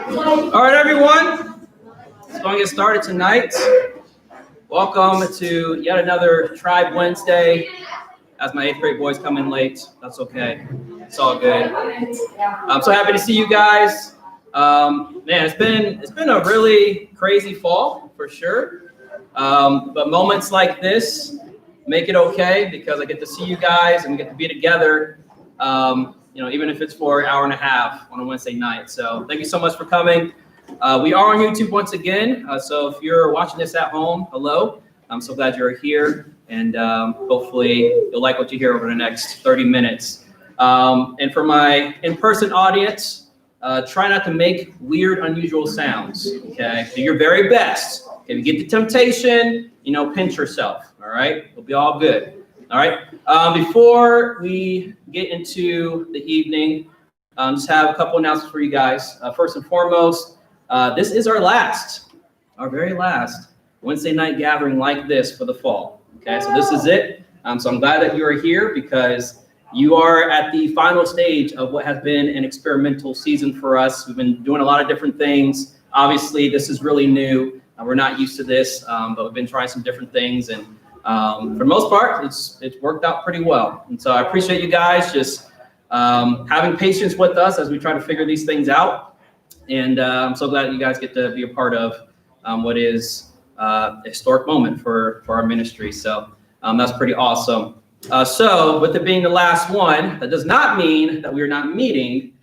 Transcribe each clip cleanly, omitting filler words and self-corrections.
All right, everyone. Let's go and get started tonight. Welcome to yet another Tribe Wednesday. As my 8th grade boys come in late, that's okay. It's all good. I'm so happy to see you guys. Man, it's been a really crazy fall for sure. But moments like this make it okay because I get to see you guys and we get to be together. Even if it's for an hour and a half on a Wednesday night. So thank you so much for coming. We are on YouTube once again. So if you're watching this at home, hello. I'm so glad you're here. And hopefully you'll like what you hear over the next 30 minutes. And for my in-person audience, try not to make weird, unusual sounds. Okay, do your very best. If you get the temptation, pinch yourself. All right, it'll be all good. All right. Before we get into the evening, just have a couple announcements for you guys. First and foremost, this is our very last Wednesday night gathering like this for the fall. Okay, so this is it. So I'm glad that you are here because you are at the final stage of what has been an experimental season for us. We've been doing a lot of different things. Obviously, this is really new. We're not used to this, but we've been trying some different things, and for the most part, it's worked out pretty well. And so I appreciate you guys just having patience with us as we try to figure these things out. And I'm so glad that you guys get to be a part of what is a historic moment for our ministry. So that's pretty awesome. So with it being the last one, that does not mean that we are not meeting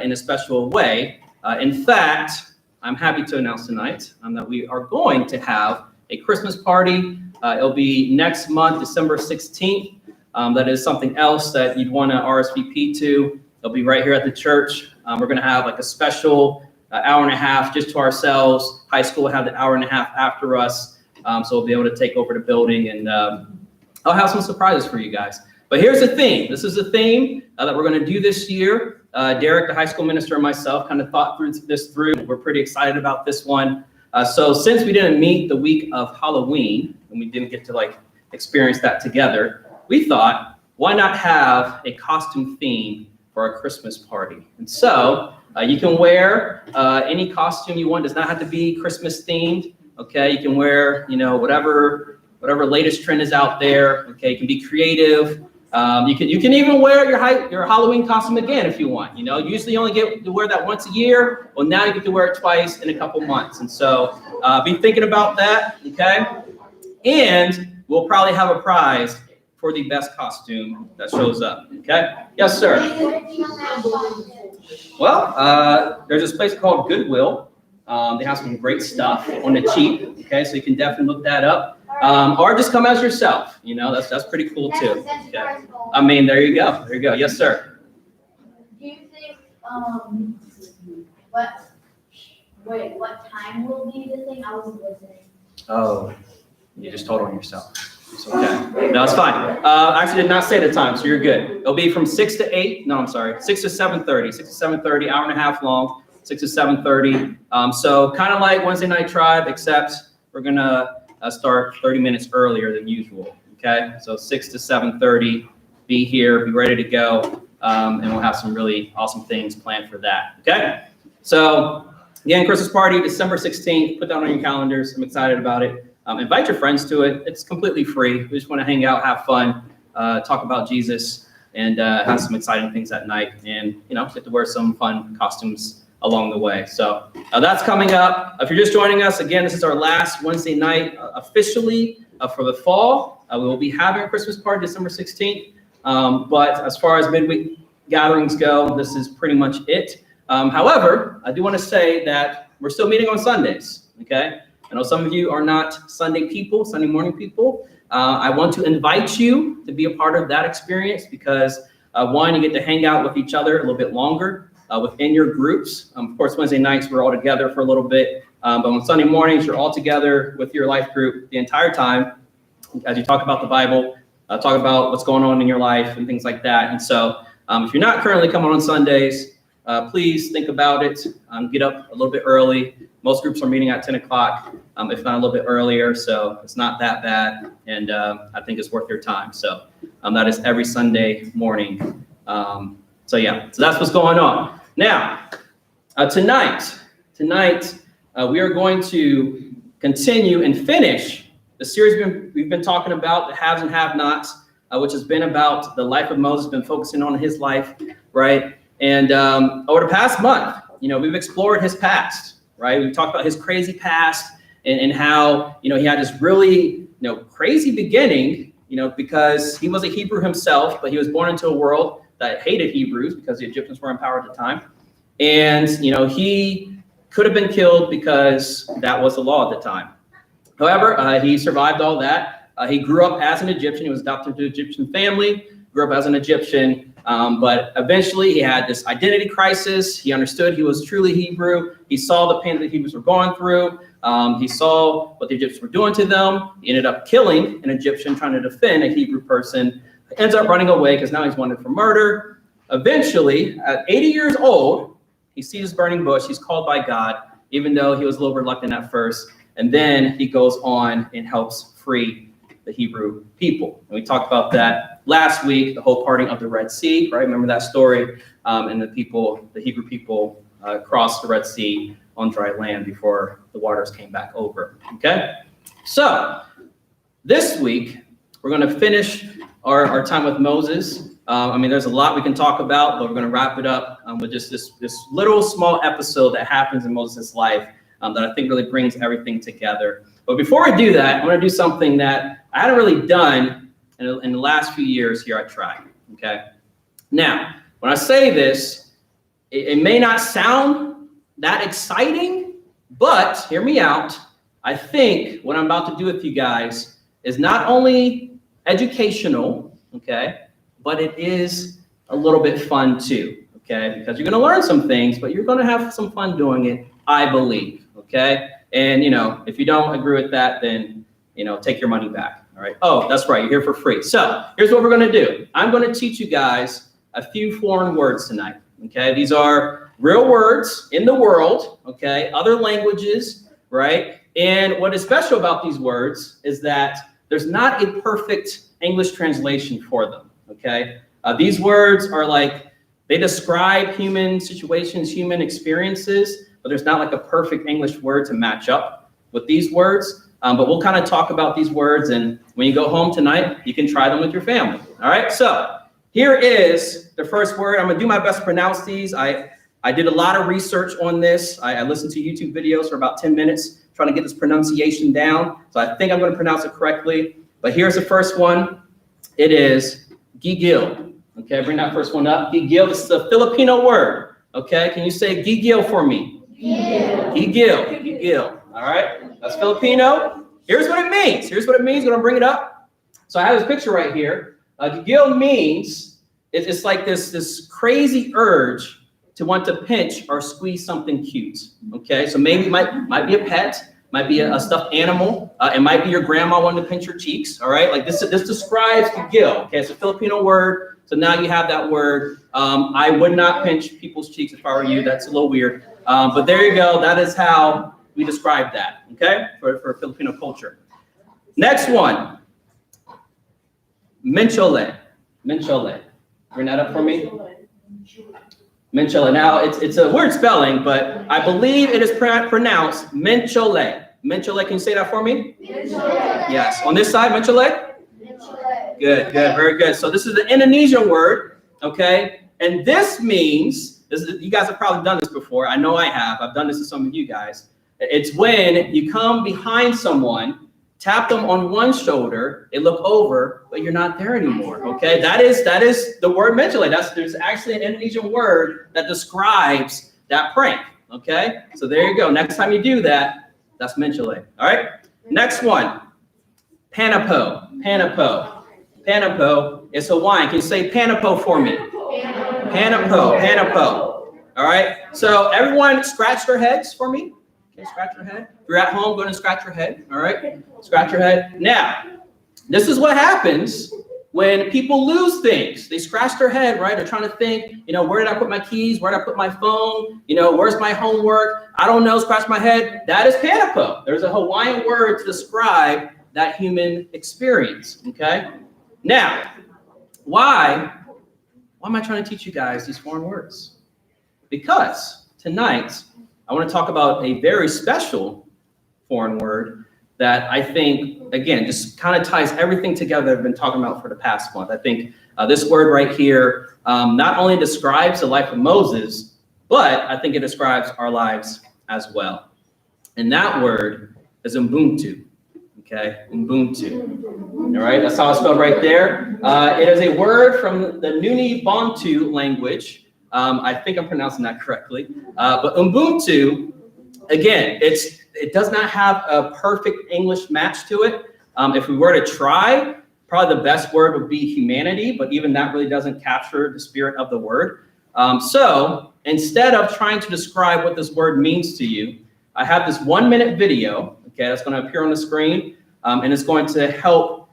in a special way. In fact, I'm happy to announce tonight that we are going to have a Christmas party. It'll be next month, December 16th. That is something else that you'd want to RSVP to. It'll be right here at the church. We're going to have like a special hour and a half just to ourselves. High school will have the hour and a half after us. So we'll be able to take over the building, and I'll have some surprises for you guys. But here's the theme. This is the theme that we're going to do this year. Derek, the high school minister, and myself kind of thought this through. We're pretty excited about this one. So since we didn't meet the week of Halloween, and we didn't get to experience that together, we thought, why not have a costume theme for our Christmas party? And so you can wear any costume you want. It does not have to be Christmas themed. Okay, you can wear whatever latest trend is out there. Okay, you can be creative. You can even wear your Halloween costume again if you want. Usually you only get to wear that once a year. Well, now you get to wear it twice in a couple months. And so be thinking about that, okay? And we'll probably have a prize for the best costume that shows up, okay? Yes, sir. Well, there's this place called Goodwill. They have some great stuff on the cheap, okay? So you can definitely look that up. Or just come as yourself. That's pretty cool too. Okay. I mean, there you go. There you go. Yes, sir. Do you think what time will be the thing? I wasn't listening. Oh, you just told on yourself. It's okay. No, it's fine. I actually did not say the time, so you're good. It'll be from 6 to 8. No, I'm sorry. 6 to 7:30. 6 to 7:30, hour and a half long. 6 to 7:30. So kind of like Wednesday Night Tribe, except we're gonna start 30 minutes earlier than usual. Okay, so 6 to 7:30. Be here, be ready to go, and we'll have some really awesome things planned for that. Okay, so again, Christmas party, December 16th. Put that on your calendars. I'm excited about it. Invite your friends to it. It's completely free. We just want to hang out, have fun, talk about Jesus, and have some exciting things that night, and get to wear some fun costumes along the way. So that's coming up. If you're just joining us, again, this is our last Wednesday night officially for the fall. We will be having a Christmas party December 16th. But as far as midweek gatherings go, this is pretty much it. However, I do want to say that we're still meeting on Sundays. Okay. I know some of you are not Sunday morning people. I want to invite you to be a part of that experience because one, you get to hang out with each other a little bit longer. Within your groups. Of course, Wednesday nights, we're all together for a little bit. But on Sunday mornings, you're all together with your life group the entire time as you talk about the Bible, talk about what's going on in your life and things like that. And so if you're not currently coming on Sundays, please think about it. Get up a little bit early. Most groups are meeting at 10 o'clock, if not a little bit earlier. So it's not that bad. And I think it's worth your time. So that is every Sunday morning. So that's what's going on. Now, tonight, tonight we are going to continue and finish the series we've been talking about, the haves and have-nots, which has been about the life of Moses, been focusing on his life, right? And over the past month, we've explored his past, right? We've talked about his crazy past and how, he had this really, crazy beginning, because he was a Hebrew himself, but he was born into a world that hated Hebrews because the Egyptians were in power at the time. And, he could have been killed because that was the law at the time. However, he survived all that. He grew up as an Egyptian. He was adopted into an Egyptian family, grew up as an Egyptian, but eventually he had this identity crisis. He understood he was truly Hebrew. He saw the pain that the Hebrews were going through. He saw what the Egyptians were doing to them. He ended up killing an Egyptian trying to defend a Hebrew person. Ends up running away because now he's wanted for murder. Eventually, at 80 years old, he sees this burning bush. He's called by God, even though he was a little reluctant at first. And then he goes on and helps free the Hebrew people. And we talked about that last week, the whole parting of the Red Sea, right? Remember that story? And the Hebrew people crossed the Red Sea on dry land before the waters came back over, okay? So this week, we're going to finish our time with Moses. There's a lot we can talk about, but we're going to wrap it up with just this little small episode that happens in Moses' life that I think really brings everything together. But before we do that, I'm going to do something that I hadn't really done in the last few years here at TRIB, okay? Now, when I say this, it may not sound that exciting, but hear me out. I think what I'm about to do with you guys is not only educational, okay, but it is a little bit fun too, okay? Because you're going to learn some things, but you're going to have some fun doing it, I believe, okay? And, if you don't agree with that, then, take your money back, all right? Oh, that's right, you're here for free. So here's what we're going to do. I'm going to teach you guys a few foreign words tonight, okay? These are real words in the world, okay? Other languages, right? And what is special about these words is that there's not a perfect English translation for them, okay? These words are they describe human situations, human experiences, but there's not a perfect English word to match up with these words. But we'll kind of talk about these words, and when you go home tonight, you can try them with your family. All right, so here is the first word. I'm gonna do my best to pronounce these. I did a lot of research on this. I listened to YouTube videos for about 10 minutes trying to get this pronunciation down. So I think I'm gonna pronounce it correctly. But here's the first one. It is gigil. Okay, bring that first one up. Gigil, this is a Filipino word. Okay, can you say gigil for me? Gigil. All right, that's Filipino. Here's what it means. I'm gonna bring it up. So I have this picture right here. Gigil means it's like this crazy urge to want to pinch or squeeze something cute. Okay, so maybe it might be a pet, might be a stuffed animal. It might be your grandma wanting to pinch your cheeks. All right, this describes gigil. Okay, it's a Filipino word. So now you have that word. I would not pinch people's cheeks if I were you. That's a little weird. But there you go. That is how we describe that, okay, for Filipino culture. Next one, menchole. Bring that up for me. Menchole. Now, it's a weird spelling, but I believe it is pronounced menchole. Menchole, can you say that for me? Menchole. Yes. On this side, menchole? Good, very good. So this is the Indonesian word, okay? And this means, you guys have probably done this before. I know I have. I've done this to some of you guys. It's when you come behind someone, tap them on one shoulder, they look over, but you're not there anymore, okay? That is the word menchole. There's actually an Indonesian word that describes that prank, okay? So there you go. Next time you do that, that's menchole, all right? Next one, panapo. Panapo is Hawaiian. Can you say panapo for me? Panapo. All right. So everyone scratch their heads for me. Okay, scratch your head. If you're at home, go ahead and scratch your head. All right. Scratch your head. Now, this is what happens when people lose things. They scratch their head, right? They're trying to think, where did I put my keys? Where did I put my phone? Where's my homework? I don't know. Scratch my head. That is panapo. There's a Hawaiian word to describe that human experience. Okay. Now, why am I trying to teach you guys these foreign words? Because tonight, I want to talk about a very special foreign word that I think, again, just kind of ties everything together that I've been talking about for the past month. I think this word right here not only describes the life of Moses, but I think it describes our lives as well. And that word is Ubuntu. Okay, Ubuntu. All right, that's how it's spelled right there. It is a word from the Nguni Bantu language. I think I'm pronouncing that correctly. But Ubuntu, again, it does not have a perfect English match to it. If we were to try, probably the best word would be humanity, but even that really doesn't capture the spirit of the word. So instead of trying to describe what this word means to you, I have this 1-minute video, okay, that's going to appear on the screen, and it's going to help,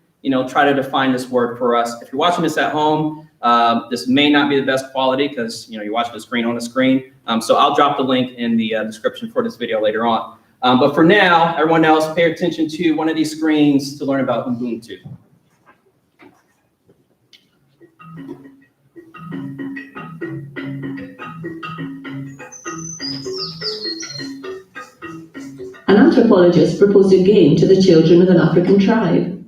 try to define this word for us. If you're watching this at home, this may not be the best quality because, you're watching the screen on the screen. So I'll drop the link in the description for this video later on. But for now, everyone else, pay attention to one of these screens to learn about Ubuntu. An anthropologist proposed a game to the children of an African tribe.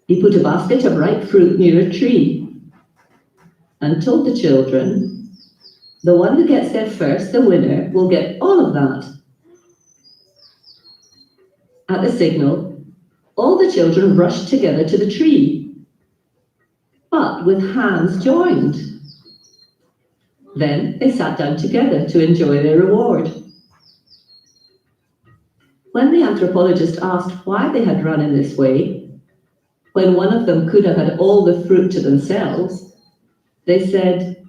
He put a basket of ripe fruit near a tree and told the children, the one who gets there first, the winner, will get all of that. At the signal, all the children rushed together to the tree, but with hands joined. Then they sat down together to enjoy their reward. When the anthropologist asked why they had run in this way, when one of them could have had all the fruit to themselves, they said,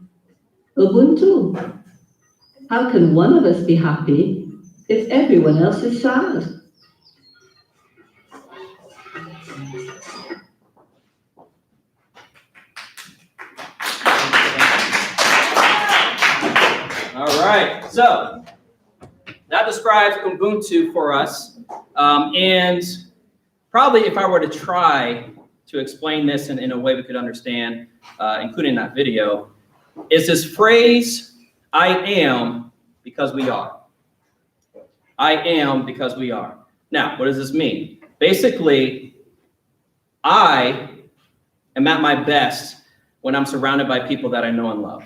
Ubuntu, how can one of us be happy if everyone else is sad? All right, so that describes Ubuntu for us. And probably if I were to try to explain this in a way we could understand, including that video, is this phrase, I am because we are. I am because we are. Now, what does this mean? Basically, I am at my best when I'm surrounded by people that I know and love.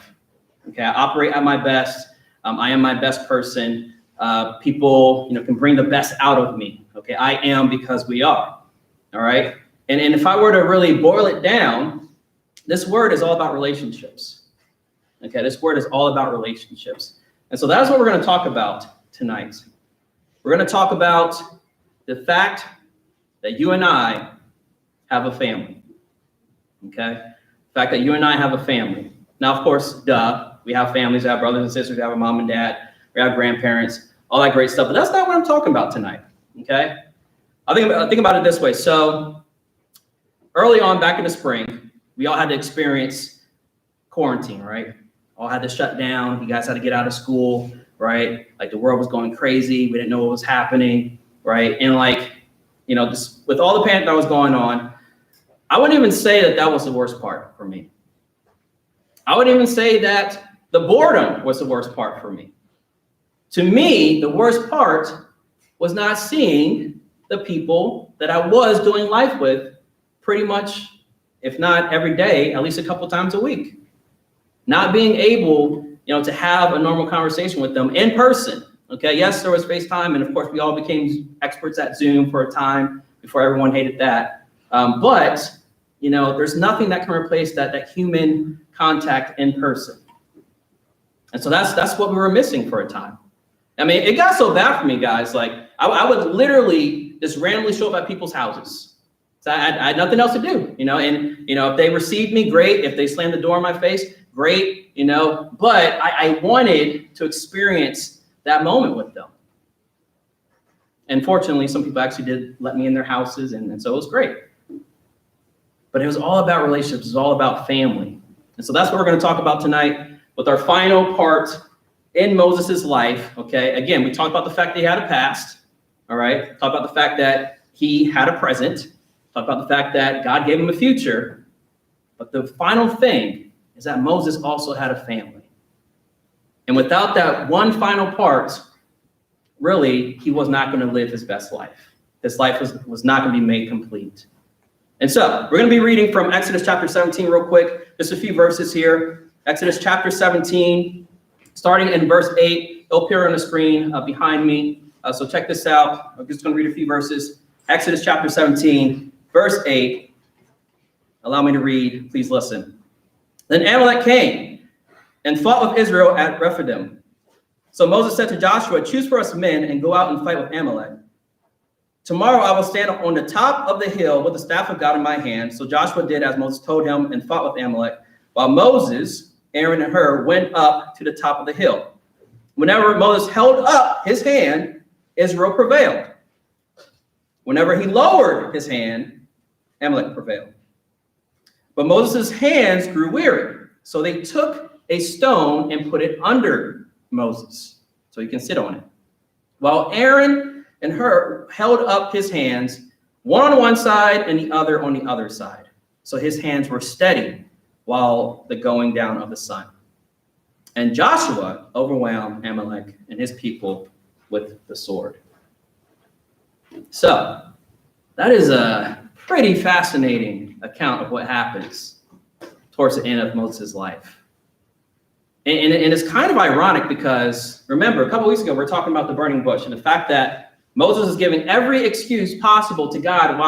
Okay, I operate at my best. I am my best person. People, can bring the best out of me. Okay, I am because we are. All right, and if I were to really boil it down, this word is all about relationships. Okay, this word is all about relationships, and so that's what we're going to talk about tonight. We're going to talk about the fact that you and I have a family. Okay, the fact that you and I have a family. Now, of course, we have families, we have brothers and sisters, we have a mom and dad, we have grandparents, all that great stuff. But that's not what I'm talking about tonight, okay? I think about it this way. So early on, back in the spring, we all had to experience quarantine, right? All had to shut down. You guys had to get out of school, right? Like the world was going crazy. We didn't know what was happening, right? And just with all the panic that was going on, I wouldn't even say that was the worst part for me. I would even say that the boredom was the worst part for me. To me, the worst part was not seeing the people that I was doing life with pretty much, if not every day, at least a couple times a week. Not being able, to have a normal conversation with them in person. Okay, yes, there was FaceTime, and of course, we all became experts at Zoom for a time before everyone hated that. But there's nothing that can replace that human contact in person. And so that's what we were missing for a time. I mean, it got so bad for me, guys. Like I would literally just randomly show up at people's houses. So I had nothing else to do, and if they received me, great. If they slammed the door in my face, great, but I wanted to experience that moment with them. And fortunately, some people actually did let me in their houses, and so it was great. But it was all about relationships. It was all about family. And so that's what we're going to talk about tonight with our final part in Moses' life. Okay, again, we talked about the fact that he had a past. All right, talked about the fact that he had a present. Talked about the fact that God gave him a future. But the final thing is that Moses also had a family. And without that one final part, really, he was not going to live his best life. His life was not going to be made complete. And so we're going to be reading from Exodus chapter 17 real quick, just a few verses here. Exodus chapter 17, starting in verse 8. It'll appear on the screen behind me. So check this out. I'm just going to read a few verses. Exodus chapter 17, verse 8. Allow me to read. Please listen. Then Amalek came and fought with Israel at Rephidim. So Moses said to Joshua, choose for us men and go out and fight with Amalek. Tomorrow I will stand on the top of the hill with the staff of God in my hand. So Joshua did as Moses told him and fought with Amalek, while Moses, Aaron, and Hur went up to the top of the hill. Whenever Moses held up his hand, Israel prevailed. Whenever he lowered his hand, Amalek prevailed. But Moses' hands grew weary, so they took a stone and put it under Moses, so he can sit on it. While Aaron and Hur held up his hands, one on one side and the other on the other side. So his hands were steady while the going down of the sun. And Joshua overwhelmed Amalek and his people with the sword. So that is a pretty fascinating account of what happens towards the end of Moses' life. And it's kind of ironic because, remember, a couple weeks ago, we were talking about the burning bush and the fact that Moses is giving every excuse possible to God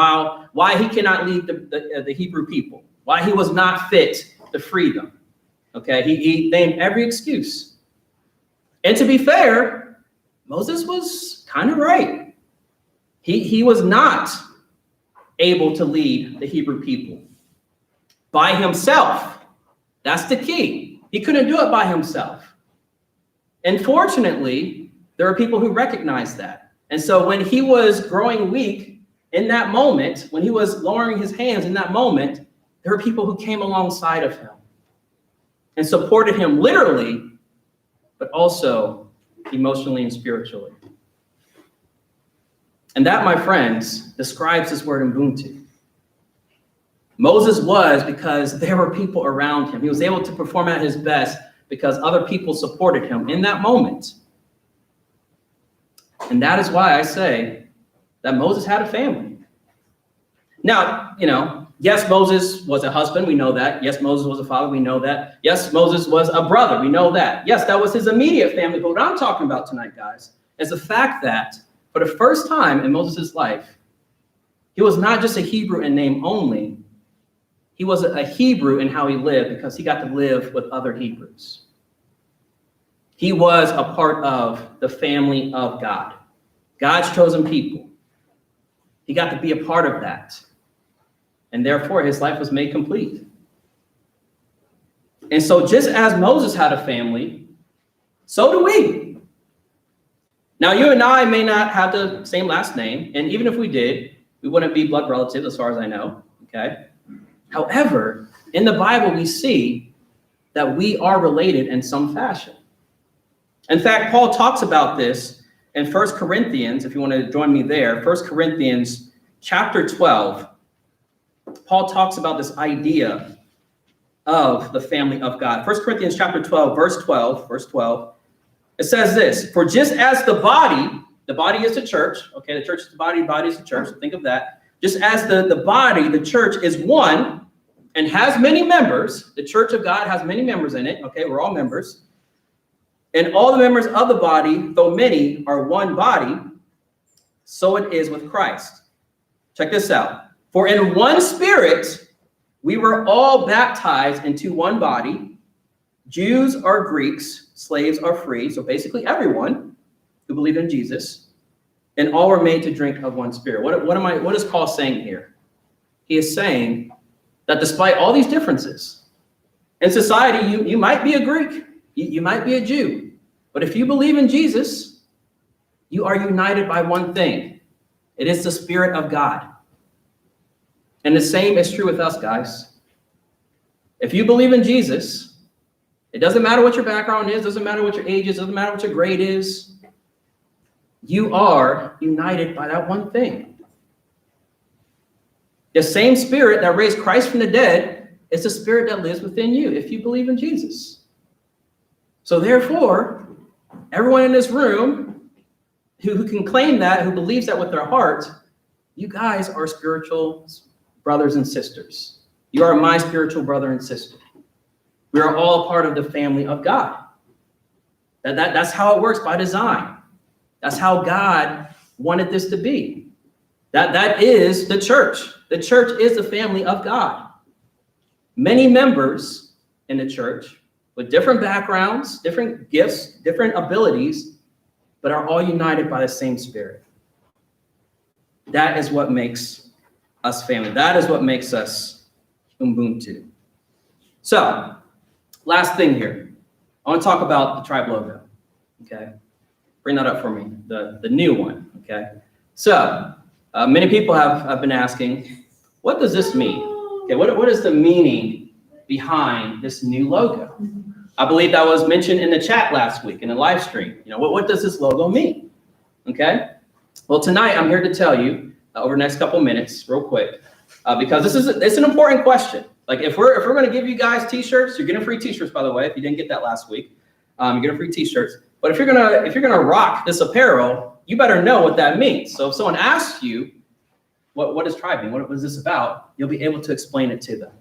why he cannot lead the Hebrew people, why he was not fit to free them. Okay, he named every excuse. And to be fair, Moses was kind of right. He was not able to lead the Hebrew people by himself. That's the key. He couldn't do it by himself. And fortunately, there are people who recognize that. And so when he was growing weak in that moment, when he was lowering his hands in that moment, there were people who came alongside of him and supported him literally, but also emotionally and spiritually. And that, my friends, describes this word Ubuntu. Moses was because there were people around him. He was able to perform at his best because other people supported him in that moment. And that is why I say that Moses had a family. Now, yes, Moses was a husband. We know that. Yes, Moses was a father. We know that. Yes, Moses was a brother. We know that. Yes, that was his immediate family. But what I'm talking about tonight, guys, is the fact that for the first time in Moses' life, he was not just a Hebrew in name only. He was a Hebrew in how he lived because he got to live with other Hebrews. He was a part of the family of God, God's chosen people. He got to be a part of that. And therefore, his life was made complete. And so just as Moses had a family, so do we. Now, you and I may not have the same last name. And even if we did, we wouldn't be blood relatives as far as I know. Okay. However, in the Bible, we see that we are related in some fashion. In fact, Paul talks about this in 1 Corinthians, if you want to join me there, 1 Corinthians chapter 12. Paul talks about this idea of the family of God. 1 Corinthians chapter 12, verse 12, it says this, for just as the body is the church, okay, the church is the body is the church, so think of that. Just as the body, the church is one and has many members, the church of God has many members in it, okay, we're all members. And all the members of the body, though many, are one body, so it is with Christ. Check this out. For in one spirit, we were all baptized into one body. Jews or Greeks, slaves or free. So basically everyone who believed in Jesus, and all were made to drink of one spirit. What is Paul saying here? He is saying that despite all these differences in society, you might be a Greek, you might be a Jew, but if you believe in Jesus, you are united by one thing. It is the Spirit of God. And the same is true with us, guys. If you believe in Jesus, it doesn't matter what your background is, doesn't matter what your age is, doesn't matter what your grade is. You are united by that one thing. The same Spirit that raised Christ from the dead is the Spirit that lives within you if you believe in Jesus. So therefore, everyone in this room who can claim that, who believes that with their heart, you guys are spiritual brothers and sisters. You are my spiritual brother and sister. We are all part of the family of God. That's how it works by design. That's how God wanted this to be. That is the church. The church is the family of God. Many members in the church with different backgrounds, different gifts, different abilities, but are all united by the same Spirit. That is what makes us family. That is what makes us Ubuntu. So, last thing here. I want to talk about the tribe logo. Okay? Bring that up for me, the new one. Okay? So, many people have been asking, what does this mean? Okay, what is the meaning behind this new logo? I believe that was mentioned in the chat last week in the live stream. You know, what does this logo mean? Okay? Well, tonight I'm here to tell you over the next couple minutes, real quick, because it's an important question. Like if we're going to give you guys T-shirts, you're getting free T-shirts, by the way. If you didn't get that last week, you're getting free T-shirts. But if you're gonna rock this apparel, you better know what that means. So if someone asks you, what does tribe mean? What is this about? You'll be able to explain it to them.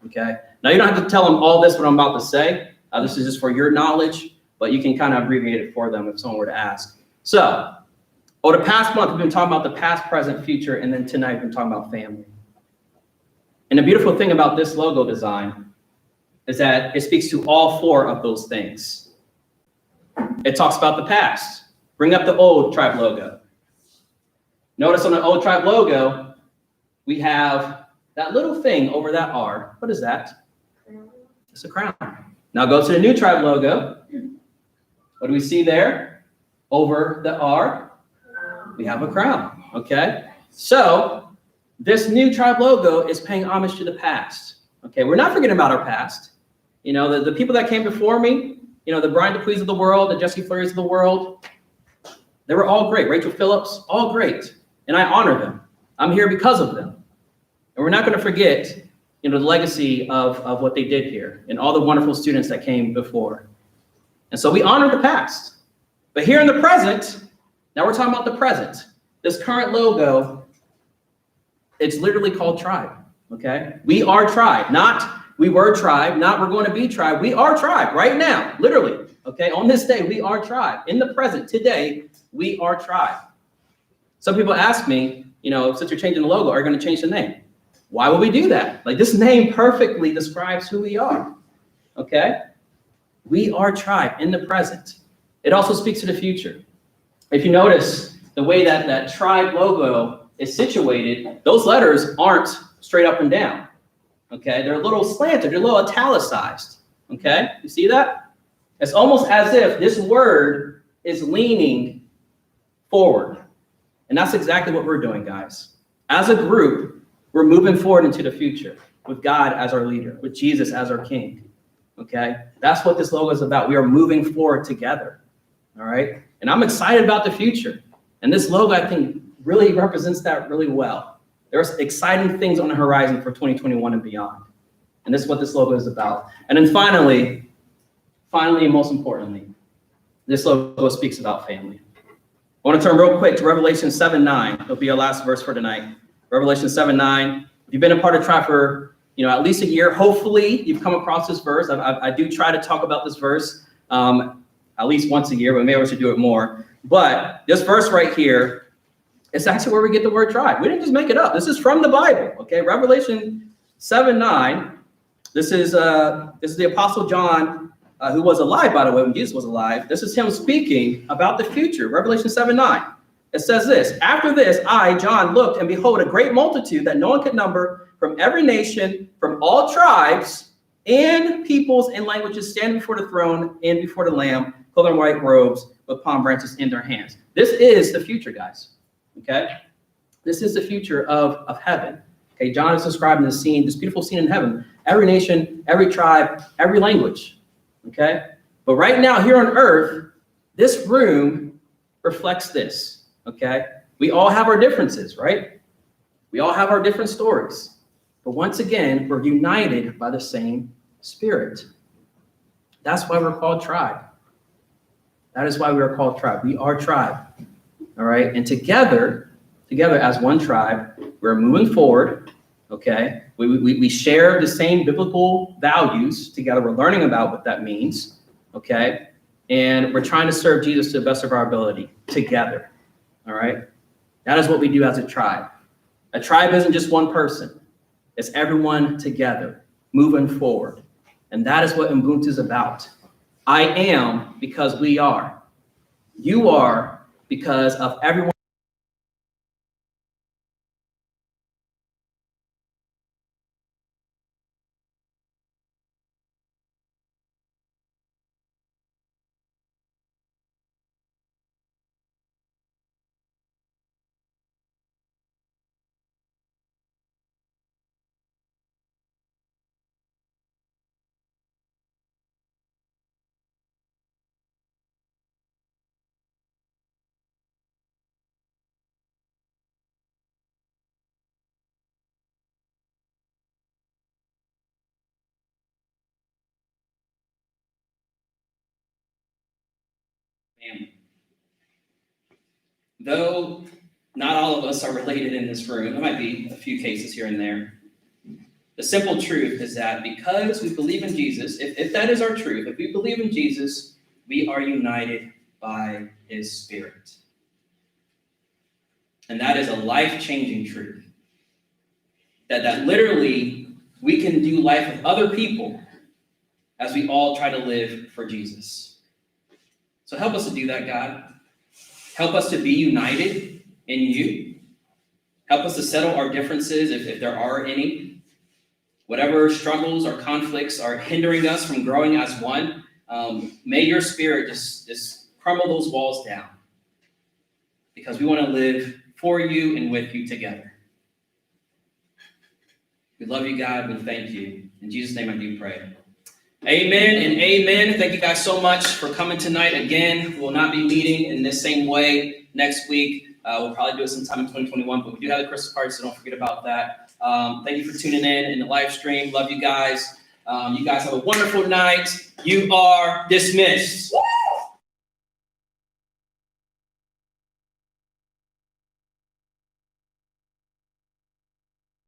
Okay. Now you don't have to tell them all this what I'm about to say. This is just for your knowledge, but you can kind of abbreviate it for them if someone were to ask. So, over the past month, we've been talking about the past, present, future, and then tonight we've been talking about family. And the beautiful thing about this logo design is that it speaks to all four of those things. It talks about the past. Bring up the old tribe logo. Notice on the old tribe logo, we have that little thing over that R. What is that? It's a crown. Now go to the new tribe logo. What do we see there? Over the R, we have a crown. Okay? So this new tribe logo is paying homage to the past. Okay, we're not forgetting about our past. You know, the people that came before me, you know, the Brian DePuys of the world, the Jesse Flurries of the world, they were all great. Rachel Phillips, all great. And I honor them. I'm here because of them. And we're not going to forget, you know, the legacy of what they did here and all the wonderful students that came before. And so we honor the past. But here in the present, now we're talking about the present. This current logo, it's literally called tribe, okay? We are tribe, not we were tribe, not we're going to be tribe. We are tribe right now, literally, okay? On this day, we are tribe. In the present, today, we are tribe. Some people ask me, you know, since you're changing the logo, are you going to change the name? Why would we do that? Like this name perfectly describes who we are, okay? We are tribe in the present. It also speaks to the future. If you notice the way that tribe logo is situated, those letters aren't straight up and down, okay? They're a little slanted, they're a little italicized, okay? You see that? It's almost as if this word is leaning forward. And that's exactly what we're doing, guys. As a group, we're moving forward into the future with God as our leader, with Jesus as our king, okay? That's what this logo is about. We are moving forward together, all right? And I'm excited about the future. And this logo, I think, really represents that really well. There's exciting things on the horizon for 2021 and beyond. And this is what this logo is about. And then finally, and most importantly, this logo speaks about family. I want to turn real quick to Revelation 7:9. It'll be our last verse for tonight. Revelation 7:9. If you've been a part of Tribe for, you know, at least a year, hopefully you've come across this verse. I do try to talk about this verse at least once a year, but maybe I should do it more. But this verse right here is actually where we get the word tribe. We didn't just make it up. This is from the Bible, okay? Revelation 7:9. This is the Apostle John, who was alive, by the way, when Jesus was alive. This is him speaking about the future. Revelation 7:9. It says this: after this, I, John, looked, and behold, a great multitude that no one could number, from every nation, from all tribes and peoples and languages, standing before the throne and before the Lamb, clothed in white robes, with palm branches in their hands. This is the future, guys. Okay? This is the future of heaven. Okay, John is describing the scene, this beautiful scene in heaven. Every nation, every tribe, every language. Okay? But right now, here on earth, this room reflects this. Okay? We all have our differences, right? We all have our different stories. But once again, we're united by the same Spirit. That's why we're called tribe. That is why we are called tribe. We are tribe. All right. And together as one tribe, we're moving forward. Okay. We share the same biblical values together. We're learning about what that means. Okay. And we're trying to serve Jesus to the best of our ability together. All right. That is what we do as a tribe. A tribe isn't just one person. It's everyone together moving forward. And that is what Ubuntu is about. I am because we are. You are because of everyone. Family. Though not all of us are related in this room, there might be a few cases here and there. The simple truth is that because we believe in Jesus, if that is our truth, if we believe in Jesus, we are united by his Spirit. And that is a life-changing truth. That literally we can do life with other people as we all try to live for Jesus. So help us to do that, God. Help us to be united in you. Help us to settle our differences if there are any. Whatever struggles or conflicts are hindering us from growing as one, may your Spirit just crumble those walls down. Because we want to live for you and with you together. We love you, God. We thank you. In Jesus' name I do pray. Amen and amen. Thank you guys so much for coming tonight. Again, we'll not be meeting in this same way next week. We'll probably do it sometime in 2021, but we do have the Christmas party, so don't forget about that. Thank you for tuning in the live stream. Love you guys. You guys have a wonderful night. You are dismissed.